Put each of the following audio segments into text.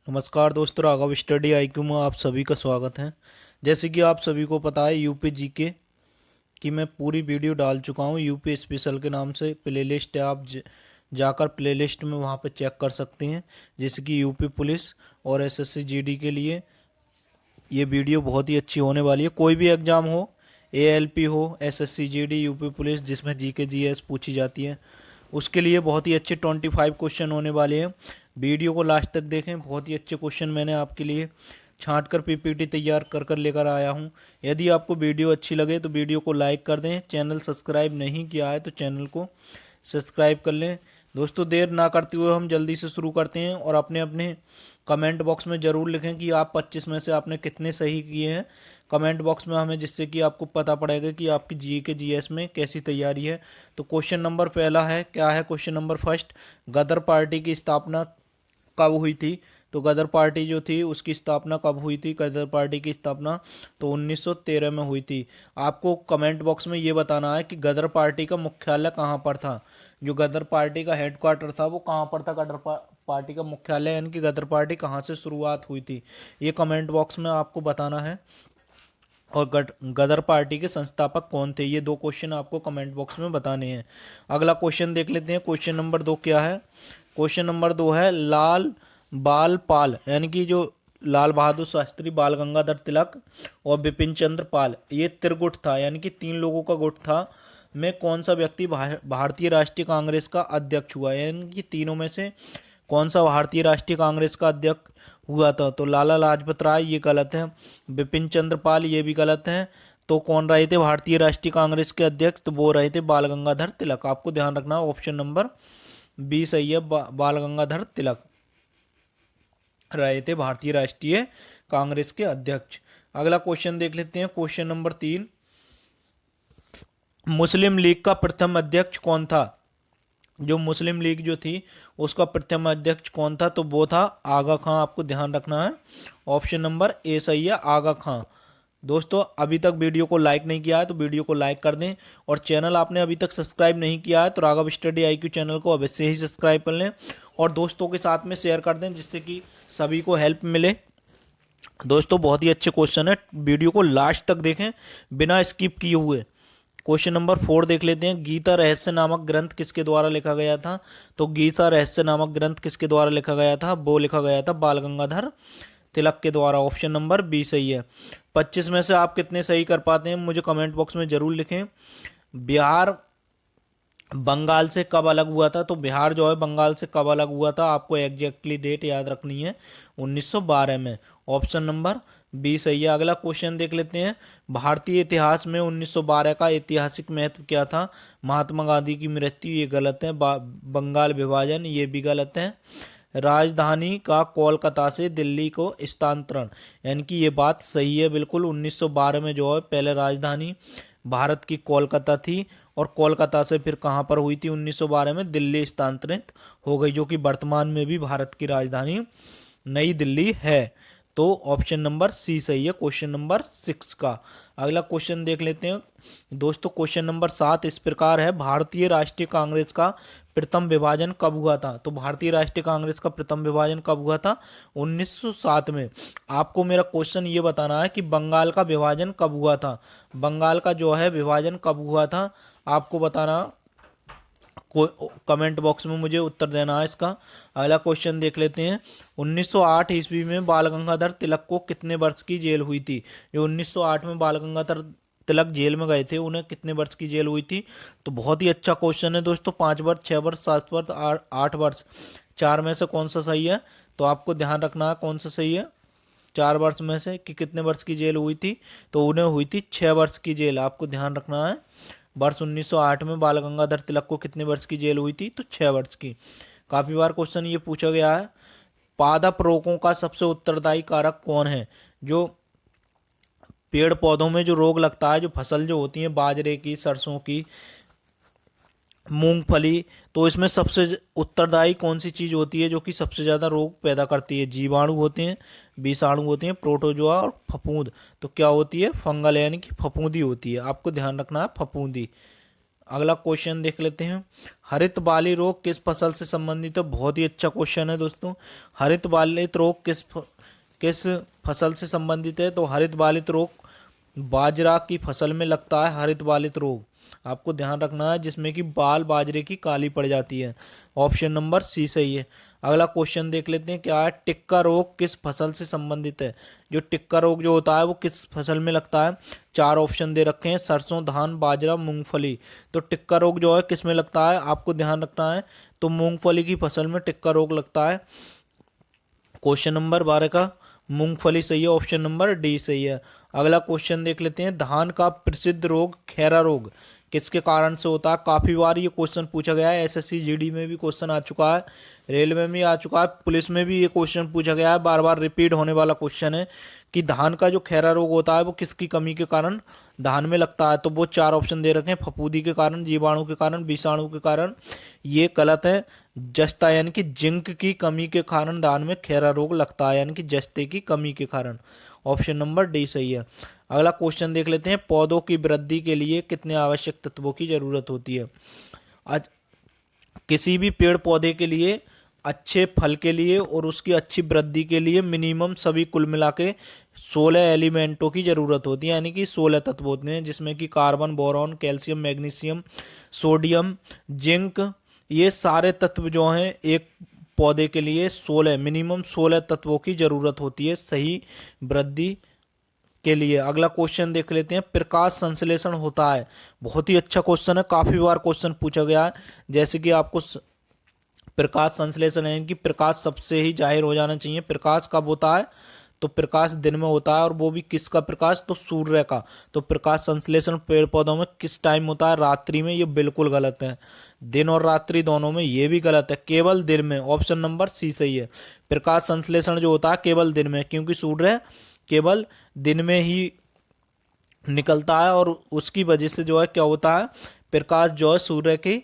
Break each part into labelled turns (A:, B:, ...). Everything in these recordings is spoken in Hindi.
A: नमस्कार दोस्तों, राघव स्टडी आईक्यू में आप सभी का स्वागत है। जैसे कि आप सभी को पता है, यूपी जीके की मैं पूरी वीडियो डाल चुका हूँ। यूपी स्पेशल के नाम से प्लेलिस्ट है, आप जाकर प्लेलिस्ट में वहाँ पर चेक कर सकते हैं। जैसे कि यूपी पुलिस और एसएससी जीडी के लिए ये वीडियो बहुत ही अच्छी होने वाली है। कोई भी एग्ज़ाम हो, एएलपी हो, एसएससी जीडी, यूपी पुलिस, जिसमें जीके जीएस पूछी जाती है, उसके लिए बहुत ही अच्छे 25 क्वेश्चन होने वाले हैं। वीडियो को लास्ट तक देखें, बहुत ही अच्छे क्वेश्चन मैंने आपके लिए छांट कर पीपीटी तैयार कर लेकर आया हूं। यदि आपको वीडियो अच्छी लगे तो वीडियो को लाइक कर दें। चैनल सब्सक्राइब नहीं किया है तो चैनल को सब्सक्राइब कर लें। दोस्तों, देर ना करते हुए हम जल्दी से शुरू करते हैं और अपने अपने कमेंट बॉक्स में ज़रूर लिखें कि आप 25 में से आपने कितने सही किए हैं कमेंट बॉक्स में हमें, जिससे कि आपको पता पड़ेगा कि आपकी जी के जीएस में कैसी तैयारी है। तो क्वेश्चन नंबर पहला है, क्या है क्वेश्चन नंबर फर्स्ट, गदर पार्टी की स्थापना कब हुई थी? तो गदर पार्टी जो थी उसकी स्थापना कब हुई थी? गदर पार्टी की स्थापना तो 1913 में हुई थी। आपको कमेंट बॉक्स में ये बताना है कि गदर पार्टी का मुख्यालय कहाँ पर था। जो गदर पार्टी का हेडक्वार्टर था वो कहाँ पर था? पार्टी का मुख्यालय यानी कि गदर पार्टी कहाँ से शुरुआत हुई थी, ये कमेंट बॉक्स में आपको बताना है। और गदर पार्टी के संस्थापक कौन थे, ये दो क्वेश्चन आपको कमेंट बॉक्स में बताने हैं। अगला क्वेश्चन देख लेते हैं। क्वेश्चन नंबर 2 क्या है? क्वेश्चन नंबर 2 है, लाल बाल पाल यानी कि जो लाल बहादुर शास्त्री, बाल गंगाधर तिलक और बिपिन चंद्र पाल, ये त्रिगुट था यानी कि 3 लोगों का गुट था, में कौन सा व्यक्ति भारतीय राष्ट्रीय कांग्रेस का अध्यक्ष हुआ? यानी कि तीनों में से कौन सा भारतीय राष्ट्रीय कांग्रेस का अध्यक्ष हुआ था? तो लाला लाजपत राय, ये गलत है। बिपिन चंद्र पाल, ये भी गलत है। तो कौन रहे थे भारतीय राष्ट्रीय कांग्रेस के अध्यक्ष? तो वो रहे थे बाल गंगाधर तिलक। आपको ध्यान रखना, ऑप्शन नंबर बी सही है। बाल गंगाधर तिलक रहे थे भारतीय राष्ट्रीय कांग्रेस के अध्यक्ष। अगला क्वेश्चन देख लेते हैं। क्वेश्चन नंबर 3, मुस्लिम लीग का प्रथम अध्यक्ष कौन था? जो मुस्लिम लीग जो थी उसका प्रथम अध्यक्ष कौन था? तो वो था आगा खां। आपको ध्यान रखना है, ऑप्शन नंबर ए सही है, आगा खां। दोस्तों, अभी तक वीडियो को लाइक नहीं किया है तो वीडियो को लाइक कर दें, और चैनल आपने अभी तक सब्सक्राइब नहीं किया है तो राघव स्टडी आईक्यू चैनल को अवश्य ही सब्सक्राइब कर लें और दोस्तों के साथ में शेयर कर दें, जिससे कि सभी को हेल्प मिले। दोस्तों, बहुत ही अच्छे क्वेश्चन है, वीडियो को लास्ट तक देखें बिना स्किप किए हुए। क्वेश्चन नंबर 4 देख लेते हैं। गीता रहस्य नामक ग्रंथ किसके द्वारा लिखा गया था? तो गीता रहस्य नामक ग्रंथ किसके द्वारा लिखा गया था? वो लिखा गया था बाल गंगाधर तिलक के द्वारा। ऑप्शन नंबर बी सही है। 25 में से आप कितने सही कर पाते हैं मुझे कमेंट बॉक्स में जरूर लिखें। बिहार बंगाल से कब अलग हुआ था? तो बिहार जो है बंगाल से कब अलग हुआ था, आपको एग्जैक्टली डेट याद रखनी है, 1912 में। ऑप्शन नंबर बी सही है। अगला क्वेश्चन देख लेते हैं। भारतीय इतिहास में 1912 का ऐतिहासिक महत्व क्या था? महात्मा गांधी की मृत्यु, ये गलत है। बंगाल विभाजन, ये भी गलत है। राजधानी का कोलकाता से दिल्ली को स्थानांतरण, यानी कि ये बात सही है बिल्कुल। 1912 में जो है पहले राजधानी भारत की कोलकाता थी, और कोलकाता से फिर कहाँ पर हुई थी? 1912 में दिल्ली स्थानांतरित हो गई, जो कि वर्तमान में भी भारत की राजधानी नई दिल्ली है। तो ऑप्शन नंबर सी सही है क्वेश्चन नंबर 6 का। अगला क्वेश्चन देख लेते हैं। दोस्तों, क्वेश्चन नंबर 7 इस प्रकार है, भारतीय राष्ट्रीय कांग्रेस का प्रथम विभाजन कब हुआ था? तो भारतीय राष्ट्रीय कांग्रेस का प्रथम विभाजन कब हुआ था? 1907 में। आपको मेरा क्वेश्चन ये बताना है कि बंगाल का विभाजन कब हुआ था? बंगाल का जो है विभाजन कब हुआ था, आपको बताना, कमेंट बॉक्स में मुझे उत्तर देना है इसका। अगला क्वेश्चन देख लेते हैं। 1908 ईस्वी में बाल गंगाधर तिलक को कितने वर्ष की जेल हुई थी? जो 1908 में बाल गंगाधर तिलक जेल में गए थे, उन्हें कितने वर्ष की जेल हुई थी? तो बहुत ही अच्छा क्वेश्चन है दोस्तों। 5 वर्ष, 6 वर्ष, 7 वर्ष, 8 वर्ष, 4 में से कौन सा सही है? तो आपको ध्यान रखना है कौन सा सही है 4 वर्ष में से, कि कितने वर्ष की जेल हुई थी? तो उन्हें हुई थी 6 वर्ष की जेल। आपको ध्यान रखना है, वर्ष 1908 में बाल गंगाधर तिलक को कितने वर्ष की जेल हुई थी? तो 6 वर्ष की। काफी बार क्वेश्चन ये पूछा गया है। पादप रोगों का सबसे उत्तरदायी कारक कौन है? जो पेड़ पौधों में जो रोग लगता है, जो फसल जो होती है बाजरे की, सरसों की, मूंगफली, तो इसमें सबसे उत्तरदायी कौन सी चीज होती है जो कि सबसे ज्यादा रोग पैदा करती है? जीवाणु होते हैं, विषाणु होते हैं, प्रोटोजोआ और फफूंद। तो क्या होती है? फंगल यानी कि फफूंदी होती है। आपको ध्यान रखना है, फफूंदी। अगला क्वेश्चन देख लेते हैं, हरित बाली रोग किस फसल से संबंधित है। बहुत ही अच्छा क्वेश्चन है दोस्तों। हरित बालित रोग किस फसल से संबंधित है। तो हरित बालित रोग बाजरा की फसल में लगता है हरित बालित रोग, आपको ध्यान रखना है, जिसमें कि बाल बाजरे की काली पड़ जाती है। ऑप्शन नंबर सी सही है। अगला क्वेश्चन देख लेते हैं, क्या है, टिक्का रोग किस फसल से संबंधित है। जो टिक्का रोग जो होता है वो किस फसल में लगता है। 4 ऑप्शन दे रखे हैं, सरसों, धान, बाजरा, मूंगफली। तो टिक्का रोग जो है किस में लगता है, आपको ध्यान रखना है, तो मूंगफली की फसल में टिक्का रोग लगता है। क्वेश्चन नंबर 12 का मूंगफली सही है, ऑप्शन नंबर डी सही है। अगला क्वेश्चन देख लेते हैं, धान का प्रसिद्ध रोग खैरा रोग किसके कारण से होता है। काफी बार ये क्वेश्चन पूछा गया है, एसएससी जीडी में भी क्वेश्चन आ चुका है, रेलवे में भी आ चुका है, पुलिस में भी ये क्वेश्चन पूछा गया है, बार बार रिपीट होने वाला क्वेश्चन है कि धान का जो खैरा रोग होता है वो किसकी कमी के कारण धान में लगता है। तो वो 4 ऑप्शन दे रखे हैं, फफूंदी के कारण, जीवाणु के कारण, विषाणु के कारण। ये गलत है। जस्ता यानी कि जिंक की कमी के कारण धान में खैरा रोग लगता है, यानी कि जस्ते की कमी के कारण। ऑप्शन नंबर डी सही है। अगला क्वेश्चन देख लेते हैं, पौधों की वृद्धि के लिए कितने आवश्यक तत्वों की जरूरत होती है। आज किसी भी पेड़ पौधे के लिए, अच्छे फल के लिए और उसकी अच्छी वृद्धि के लिए मिनिमम सभी कुल मिला के 16 एलिमेंटों की जरूरत होती है, यानी कि 16 तत्व होते हैं, जिसमें कि carbon, boron, calcium, magnesium, sodium, zinc, ये सारे तत्व जो हैं एक पौधे के लिए 16 मिनिमम 16 तत्वों की जरूरत होती है सही वृद्धि के लिए। अगला क्वेश्चन देख लेते हैं, प्रकाश संश्लेषण होता है। बहुत ही अच्छा क्वेश्चन है, काफी बार क्वेश्चन पूछा गया है। जैसे कि आपको प्रकाश संश्लेषण है कि प्रकाश सबसे ही जाहिर हो जाना चाहिए। प्रकाश कब होता है, तो प्रकाश दिन में होता है, और वो भी किसका प्रकाश, तो सूर्य का। तो प्रकाश संश्लेषण पेड़ पौधों में किस टाइम होता है, रात्रि में। ये बिल्कुल गलत है, दिन और रात्रि दोनों में, ये भी गलत है, केवल दिन में। ऑप्शन नंबर सी सही है। प्रकाश संश्लेषण जो होता है केवल दिन में, क्योंकि सूर्य केवल दिन में ही निकलता है, और उसकी वजह से जो है क्या होता है, प्रकाश जो है सूर्य की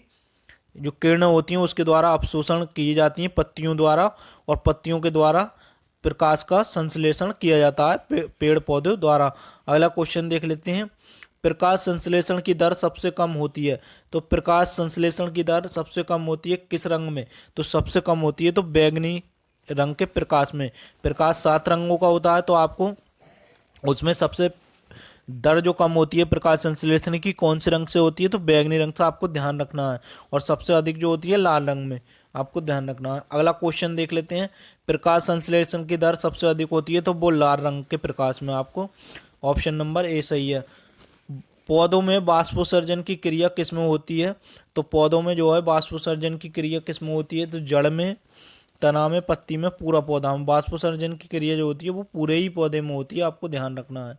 A: जो किरणें होती हैं उसके द्वारा अवशोषण की जाती हैं पत्तियों द्वारा, और पत्तियों के द्वारा प्रकाश का संश्लेषण किया जाता है पेड़ पौधों द्वारा। अगला क्वेश्चन देख लेते हैं, प्रकाश संश्लेषण की दर सबसे कम होती है। तो प्रकाश संश्लेषण की दर सबसे कम होती है किस रंग में, तो सबसे कम होती है तो बैगनी रंग के प्रकाश में। प्रकाश 7 रंगों का होता है, तो आपको उसमें सबसे दर जो कम होती है प्रकाश संश्लेषण की कौन से रंग से होती है, तो बैगनी रंग से आपको ध्यान रखना है, और सबसे अधिक जो होती है लाल रंग में, आपको ध्यान रखना है। अगला क्वेश्चन देख लेते हैं, प्रकाश संश्लेषण की दर सबसे अधिक होती है, तो वो लाल रंग के प्रकाश में। आपको ऑप्शन नंबर ए सही है। पौधों में वाष्पोत्सर्जन की क्रिया किस में होती है, तो पौधों में जो है वाष्पोत्सर्जन की क्रिया किस में होती है, तो जड़ में, तना में, पत्ती में, पूरा पौधा में। वाष्पोत्सर्जन की क्रिया जो होती है वो पूरे ही पौधे में होती है, आपको ध्यान रखना है।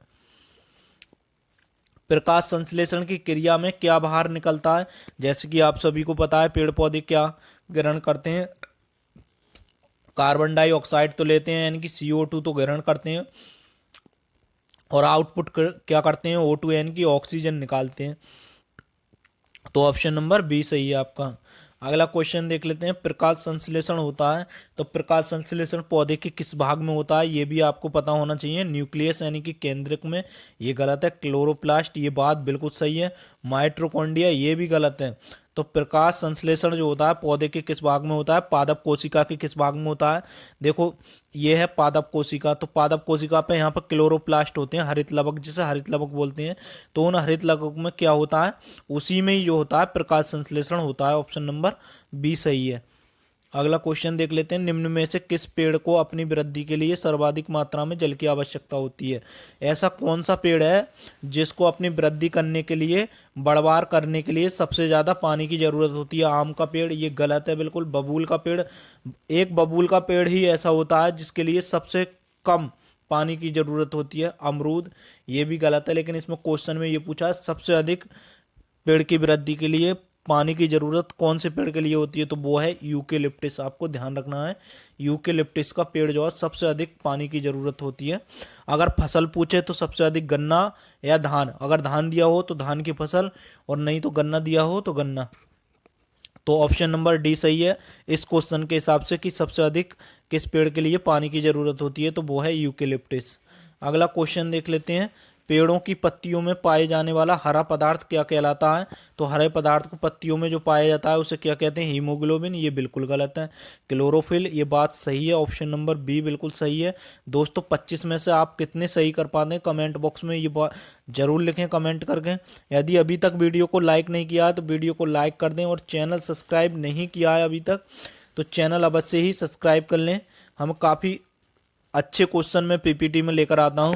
A: प्रकाश संश्लेषण की क्रिया में क्या बाहर निकलता है, जैसे कि आप सभी को पता है पेड़ पौधे क्या ग्रहण करते हैं, कार्बन डाइऑक्साइड तो लेते हैं, यानी कि CO2 तो ग्रहण करते हैं, और आउटपुट क्या करते हैं, O2 यानी कि ऑक्सीजन निकालते हैं। तो ऑप्शन नंबर बी सही है आपका। अगला क्वेश्चन देख लेते हैं, प्रकाश संश्लेषण होता है, तो प्रकाश संश्लेषण पौधे के किस भाग में होता है, ये भी आपको पता होना चाहिए। न्यूक्लियस यानी कि केंद्रक में, ये गलत है। क्लोरोप्लास्ट, ये बात बिल्कुल सही है। माइटोकॉन्ड्रिया, ये भी गलत है। तो प्रकाश संश्लेषण जो होता है पौधे के किस भाग में होता है, पादप कोशिका के किस भाग में होता है। देखो ये है पादप कोशिका, तो पादप कोशिका पे यहाँ पर क्लोरोप्लास्ट होते हैं, हरित लवक, जिसे हरित लवक बोलते हैं। तो उन हरित लवक में क्या होता है, उसी में ही जो होता है प्रकाश संश्लेषण होता है। ऑप्शन नंबर बी सही है। अगला क्वेश्चन देख लेते हैं, निम्न में से किस पेड़ को अपनी वृद्धि के लिए सर्वाधिक मात्रा में जल की आवश्यकता होती है। ऐसा कौन सा पेड़ है जिसको अपनी वृद्धि करने के लिए, बढ़वार करने के लिए सबसे ज़्यादा पानी की ज़रूरत होती है। आम का पेड़, ये गलत है बिल्कुल। बबूल का पेड़, एक बबूल का पेड़ ही ऐसा होता है जिसके लिए सबसे कम पानी की ज़रूरत होती है। अमरूद, ये भी गलत है, लेकिन इसमें क्वेश्चन में ये पूछा है सबसे अधिक पेड़ की वृद्धि के लिए पानी की जरूरत कौन से पेड़ के लिए होती है, तो वो है यूकेलिप्टिस। आपको ध्यान रखना है, यूकेलिप्टिस का पेड़ जो है सबसे अधिक पानी की जरूरत होती है। अगर फसल पूछे तो सबसे अधिक गन्ना या धान, अगर धान दिया हो तो धान की फसल, और नहीं तो गन्ना दिया हो तो गन्ना। तो ऑप्शन नंबर डी सही है इस क्वेश्चन के हिसाब से कि सबसे अधिक किस पेड़ के लिए पानी की जरूरत होती है, तो वो है यूकेलिप्टिस। अगला क्वेश्चन देख लेते हैं, पेड़ों की पत्तियों में पाए जाने वाला हरा पदार्थ क्या कहलाता है? तो हरे पदार्थ को पत्तियों में जो पाया जाता है उसे क्या कहते हैं? हीमोग्लोबिन। ये बिल्कुल गलत है। क्लोरोफिल, ये बात सही है, ऑप्शन नंबर बी बिल्कुल सही है। दोस्तों 25 में से आप कितने सही कर पाते हैं कमेंट बॉक्स में ये बात जरूर लिखें कमेंट करके। यदि अभी तक वीडियो को लाइक नहीं किया है तो वीडियो को लाइक कर दें, और चैनल सब्सक्राइब नहीं किया है अभी तक तो चैनल अवश्य ही सब्सक्राइब कर लें। हम काफ़ी अच्छे क्वेश्चन में पीपीटी में लेकर आता हूं।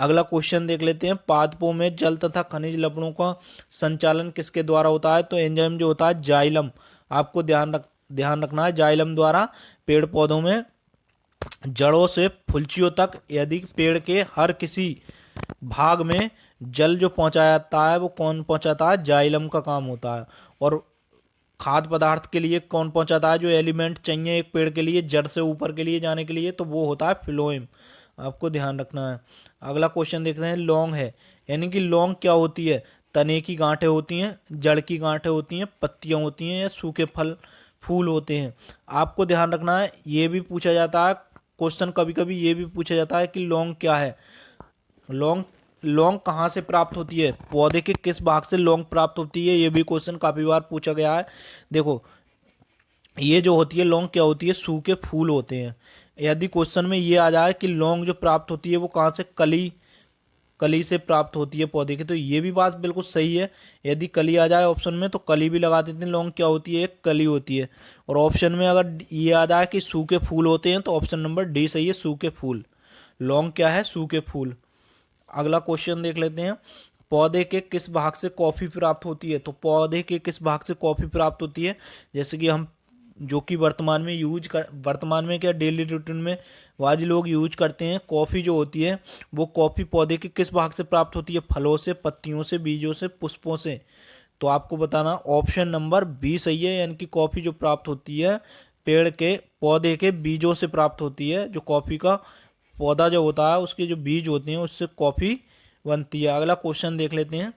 A: अगला क्वेश्चन देख लेते हैं। पादपों में जल तथा खनिज लवणों का संचालन किसके द्वारा होता है? तो एंजाइम जो होता है जाइलम, आपको ध्यान रखना है, जाइलम द्वारा पेड़ पौधों में जड़ों से फुलचियों तक यदि पेड़ के हर किसी भाग में जल जो पहुंचाया जाता है वो कौन पहुंचाता है? जाइलम का काम होता है। और खाद्य पदार्थ के लिए कौन पहुंचाता है? जो एलिमेंट चाहिए एक पेड़ के लिए जड़ से ऊपर के लिए जाने के लिए, तो वो होता है फ्लोएम। आपको ध्यान रखना है। अगला क्वेश्चन देखते हैं। लौंग है, यानी कि लौंग क्या होती है? तने की गांठें होती हैं, जड़ की गांठें होती हैं, पत्तियां होती हैं, या सूखे फूल होते हैं? आपको ध्यान रखना है। ये भी पूछा जाता है क्वेश्चन, कभी कभी ये भी पूछा जाता है कि लौंग क्या है। लौंग लौंग कहाँ से प्राप्त होती है? पौधे के किस भाग से लौंग प्राप्त होती है? ये भी क्वेश्चन काफी बार पूछा गया है। देखो, ये जो होती है लौंग क्या होती है? सूखे फूल होते हैं। यदि क्वेश्चन में ये आ जाए कि लौंग जो प्राप्त होती है वो कहाँ से? कली कली से प्राप्त होती है पौधे की, तो ये भी बात बिल्कुल सही है। यदि कली आ जाए ऑप्शन में तो कली भी लगा देते हैं। लौंग क्या होती है? एक कली होती है। और ऑप्शन में अगर ये आ जाए कि सूखे फूल होते हैं तो ऑप्शन नंबर डी सही है, सूखे फूल। लौंग क्या है? सूखे फूल। अगला क्वेश्चन देख लेते हैं। पौधे के किस भाग से कॉफी प्राप्त होती है? तो पौधे के किस भाग से कॉफी प्राप्त होती है? जैसे कि हम जो कि वर्तमान में क्या डेली रूटीन में आज लोग यूज करते हैं, कॉफ़ी जो होती है वो कॉफ़ी पौधे के किस भाग से प्राप्त होती है? फलों से, पत्तियों से, बीजों से, पुष्पों से। तो आपको बताना ऑप्शन नंबर बी सही है, यानी कि कॉफ़ी जो प्राप्त होती है पेड़ के पौधे के बीजों से प्राप्त होती है। जो कॉफ़ी का पौधा जो होता है उसके जो बीज होते हैं उससे कॉफ़ी बनती है। अगला क्वेश्चन देख लेते हैं।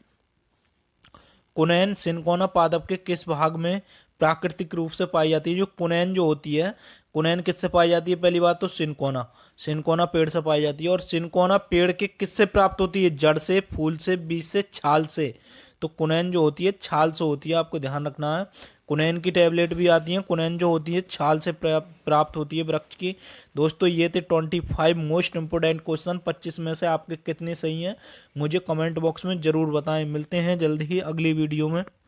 A: कुनैन सिनकोना पादप के किस भाग में प्राकृतिक रूप से पाई जाती है? जो कुनैन जो होती है, कुनैन किससे पाई जाती है? पहली बात तो सिनकोना, सिनकोना पेड़ से पाई जाती है। और सिनकोना पेड़ के किससे प्राप्त होती है? जड़ से, फूल से, बीज से, छाल से। तो कुनैन जो होती है छाल से होती है, आपको ध्यान रखना है। कुनैन की टैबलेट भी आती है, कुनैन जो होती है छाल से प्राप्त होती है वृक्ष की। दोस्तों ये थे 25 मोस्ट इंपोर्टेंट क्वेश्चन। 25 में से आपके कितने सही हैं मुझे कमेंट बॉक्स में ज़रूर बताएं। मिलते हैं जल्द ही अगली वीडियो में।